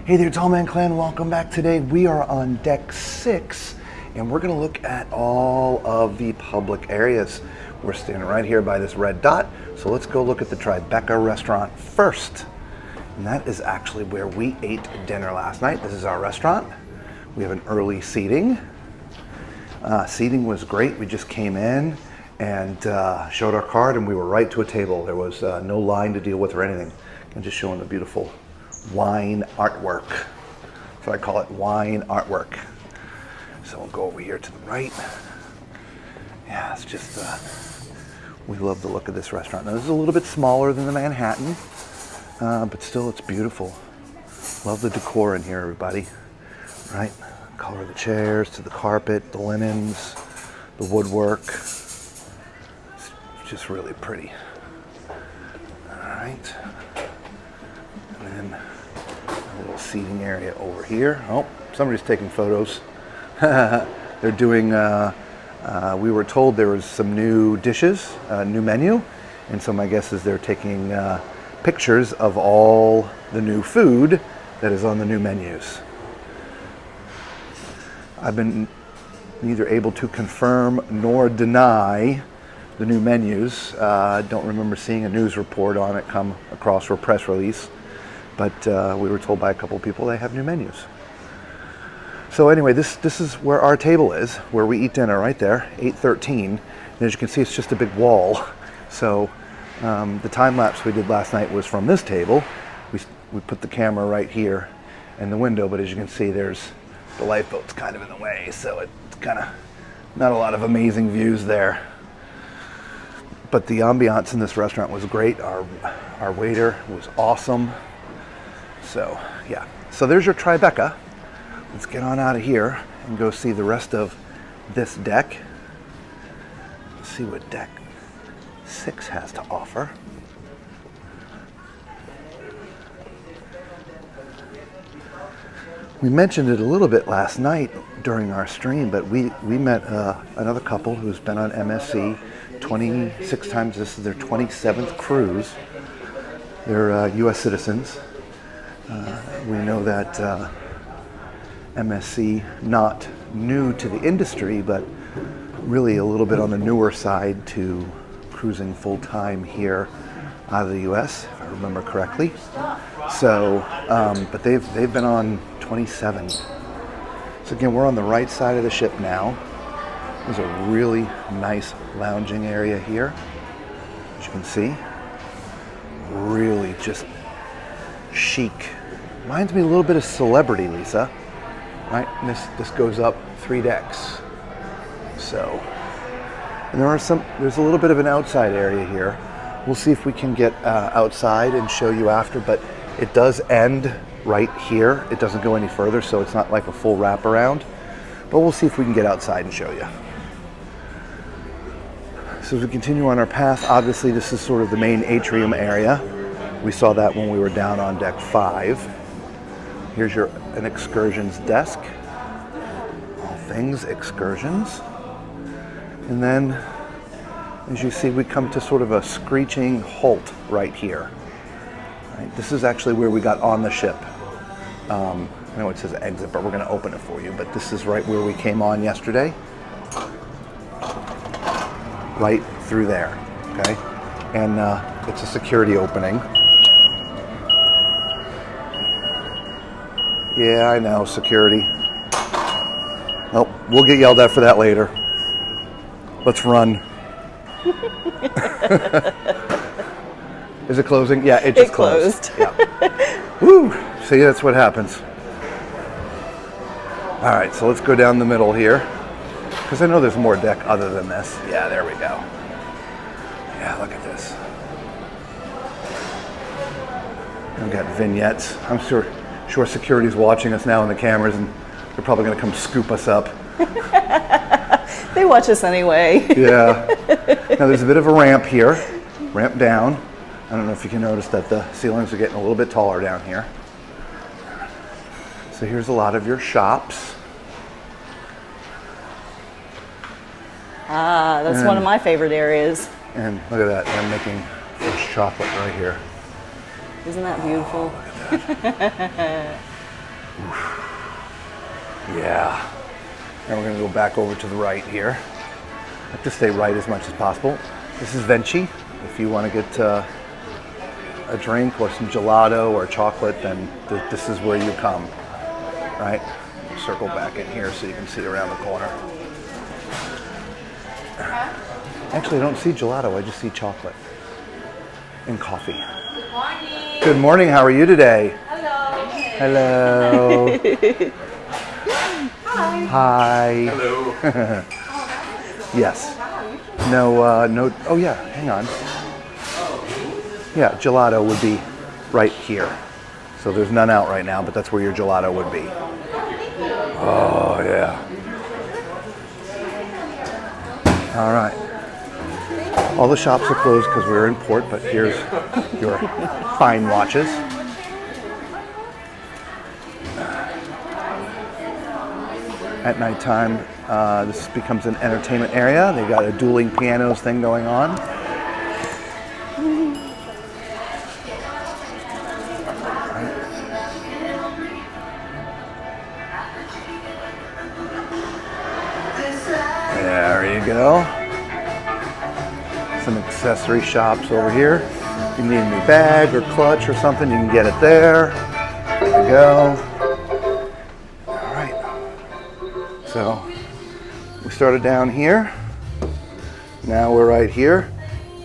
Hey there, Tall Man Clan, welcome back. Today we are on deck 6 and we're going to look at all of the public areas. We're standing right here by this red dot, so let's go look at the Tribeca restaurant first. And that is actually where we ate dinner last night. This is our restaurant. We have an early seating. Seating was great. We just came in and showed our card and we were right to a table. There was no line to deal with or anything. I'm just showing the beautiful wine artwork. So I call it wine artwork. So we'll go over here to the right. Yeah, it's just, we love the look of this restaurant. Now this is a little bit smaller than the Manhattan, but still it's beautiful. Love the decor in here, everybody. Right? Color of the chairs, to the carpet, the linens, the woodwork. It's just really pretty. All right. And then a little seating area over here. Oh, somebody's taking photos. They're doing, we were told there was some new dishes, new menu, and so my guess is they're taking pictures of all the new food that is on the new menus. I've been neither able to confirm nor deny the new menus. I don't remember seeing a news report on it come across for a press release, but we were told by a couple of people they have new menus. So anyway, this is where our table is, where we eat dinner right there, 8:13. And as you can see, it's just a big wall. So the time lapse we did last night was from this table. We put the camera right here in the window, but as you can see, there's the lifeboat's kind of in the way, so it's kind of not a lot of amazing views there. But the ambiance in this restaurant was great. Our waiter was awesome. So yeah, so there's your Tribeca. Let's get on out of here and go see the rest of this deck. Let's see what deck 6 has to offer. We mentioned it a little bit last night during our stream, but we met another couple who's been on MSC 26 times. This is their 27th cruise. They're U.S. citizens. We know that MSC, not new to the industry, but really a little bit on the newer side to cruising full-time here out of the U.S., if I remember correctly. So, but they've been on 27. So again, we're on the right side of the ship now. There's a really nice lounging area here, as you can see. Really just chic. Reminds me a little bit of Celebrity, Lisa. Right? And this goes up 3 decks. So, and there's a little bit of an outside area here. We'll see if we can get outside and show you after, but it does end right here. It doesn't go any further, so it's not like a full wraparound, but we'll see if we can get outside and show you. So as we continue on our path, obviously this is sort of the main atrium area. We saw that when we were down on deck 5. Here's an excursions desk. All things excursions. And then, as you see, we come to sort of a screeching halt right here. Right? This is actually where we got on the ship. I know it says exit, but we're going to open it for you. But this is right where we came on yesterday. Right through there, okay? And it's a security opening. Yeah, I know, security. Oh, we'll get yelled at for that later. Let's run. Is it closing? Yeah, it just closed. Yeah. Woo! See, that's what happens. All right, so let's go down the middle here, because I know there's more deck other than this. Yeah, there we go. Yeah, look at this. We've got vignettes. I'm sure security's watching us now on the cameras, and they're probably going to come scoop us up. They watch us anyway. Yeah. Now there's a bit of a ramp here, ramp down. I don't know if you can notice that the ceilings are getting a little bit taller down here. So here's a lot of your shops. Ah, that's one of my favorite areas. And look at that, they're making fresh chocolate right here. Isn't that beautiful? Oh, look at that. Yeah. And we're going to go back over to the right here. I like to stay right as much as possible. This is Vinci. If you want to get a drink or some gelato or chocolate, then this is where you come, right? Circle back in here so you can see around the corner. Actually, I don't see gelato, I just see chocolate and coffee. Good morning. Good morning, how are you today? Hello. Hello. Hi. Hello. Yes. No, oh yeah, hang on. Yeah, gelato would be right here. So there's none out right now, but that's where your gelato would be. Oh yeah. All right. All the shops are closed because we're in port, but here's your fine watches. At nighttime, this becomes an entertainment area. They got a dueling pianos thing going on. There you go. Some accessory shops over here. If you need a new bag or clutch or something, you can get it there. There you go. All right. So we started down here. Now we're right here,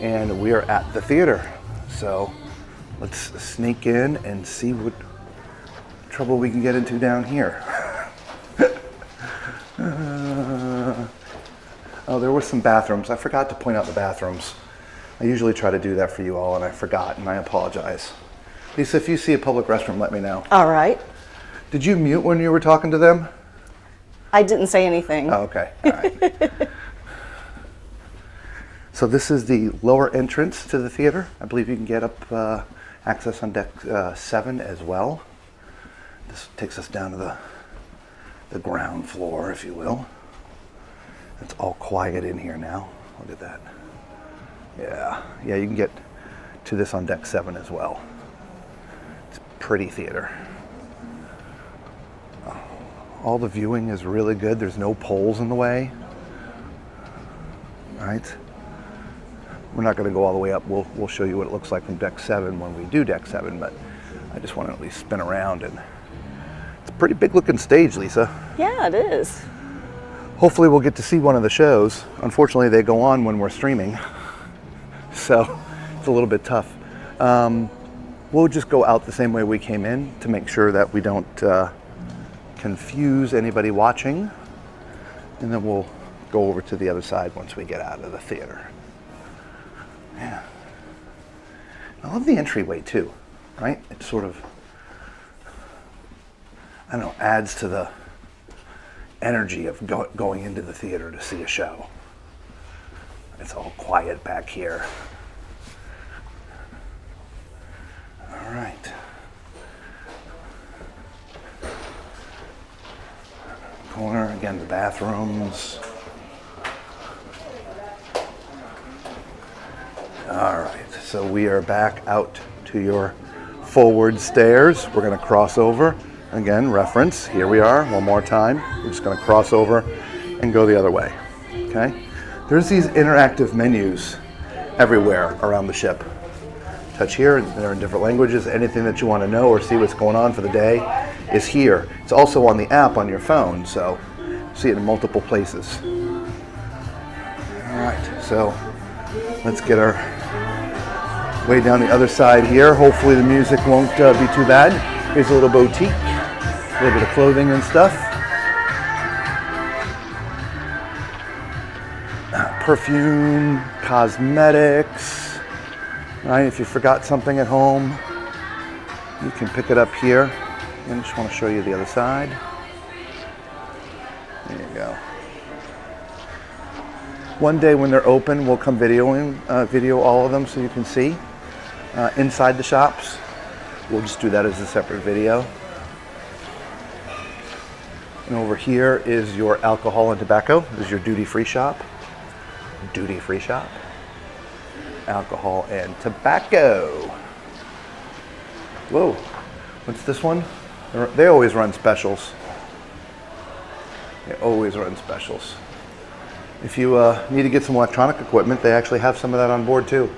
and we are at the theater. So let's sneak in and see what trouble we can get into down here. Oh, there were some bathrooms. I forgot to point out the bathrooms. I usually try to do that for you all, and I forgot, and I apologize. Lisa, if you see a public restroom, let me know. All right. Did you mute when you were talking to them? I didn't say anything. Oh, okay. All right. So this is the lower entrance to the theater. I believe you can get up access on deck 7 as well. This takes us down to the ground floor, if you will. It's all quiet in here now. Look at that. Yeah, you can get to this on deck 7 as well. It's a pretty theater. All the viewing is really good. There's no poles in the way. Right? We're not going to go all the way up. We'll show you what it looks like from deck 7 when we do deck 7, but I just want to at least spin around, and it's a pretty big looking stage, Lisa. Yeah, it is. Hopefully we'll get to see one of the shows. Unfortunately, they go on when we're streaming, so it's a little bit tough. We'll just go out the same way we came in to make sure that we don't confuse anybody watching, and then we'll go over to the other side once we get out of the theater. Yeah. I love the entryway too, right? It sort of, I don't know, adds to the energy of going into the theater to see a show. It's all quiet back here. All right. Corner, again, the bathrooms. All right, so we are back out to your forward stairs. We're going to cross over. Again, reference, here we are, one more time. We're just going to cross over and go the other way, okay? There's these interactive menus everywhere around the ship. Touch here, and they're in different languages. Anything that you want to know or see what's going on for the day is here. It's also on the app on your phone, so see it in multiple places. All right, so let's get our way down the other side here. Hopefully the music won't be too bad. Here's a little boutique, a little bit of clothing and stuff. Perfume, cosmetics, right? If you forgot something at home, you can pick it up here. I just want to show you the other side. There you go. One day when they're open, we'll come video all of them so you can see. Inside the shops, we'll just do that as a separate video. And over here is your alcohol and tobacco. This is your duty-free shop. Duty-free shop. Alcohol and tobacco. Whoa, what's this one? They always run specials. They always run specials. If you need to get some electronic equipment, they actually have some of that on board too.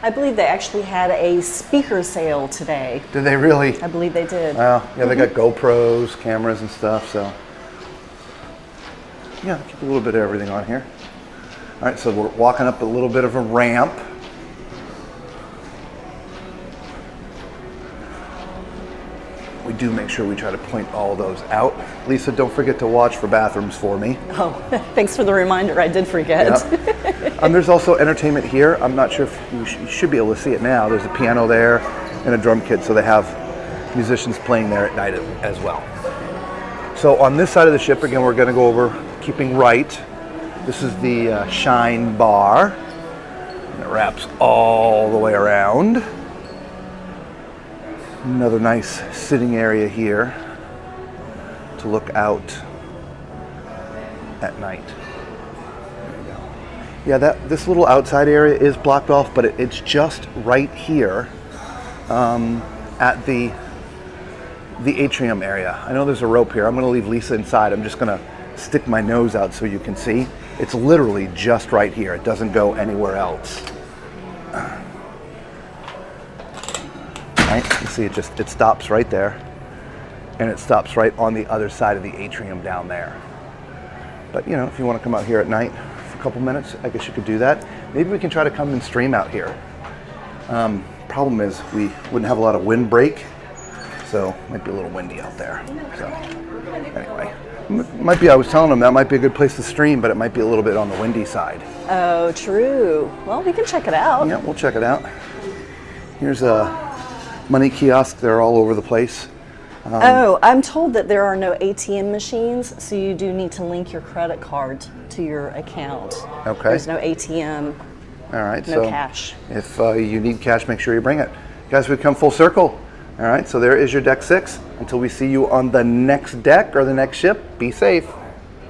I believe they actually had a speaker sale today. Did they really? I believe they did. Well, yeah, they got GoPros, cameras and stuff, so. Yeah, keep a little bit of everything on here. All right, so we're walking up a little bit of a ramp. We do make sure we try to point all those out. Lisa, don't forget to watch for bathrooms for me. Oh, thanks for the reminder. I did forget. Yeah. There's also entertainment here. I'm not sure if you should be able to see it now. There's a piano there and a drum kit, so they have musicians playing there at night as well. So on this side of the ship, again, we're going to go over keeping right. This is the Shine Bar. And it wraps all the way around. Another nice sitting area here to look out at night. There you go. Yeah, this little outside area is blocked off, but it's just right here at the atrium area. I know there's a rope here. I'm going to leave Lisa inside. I'm just going to stick my nose out so you can see. It's literally just right here. It doesn't go anywhere else. Right? You see, it stops right there, and it stops right on the other side of the atrium down there. But you know, if you want to come out here at night for a couple minutes, I guess you could do that. Maybe we can try to come and stream out here. Problem is, we wouldn't have a lot of wind break, so it might be a little windy out there. So anyway, might be. I was telling them that might be a good place to stream, but it might be a little bit on the windy side. Oh, true. Well, we can check it out. Yeah, we'll check it out. Here's a money kiosk. They're all over the place. Oh, I'm told that there are no ATM machines, so you do need to link your credit card to your account. Okay. There's no ATM, All right. no So cash. if you need cash, make sure you bring it. Guys, we've come full circle. All right. So there is your deck 6. Until we see you on the next deck or the next ship, be safe.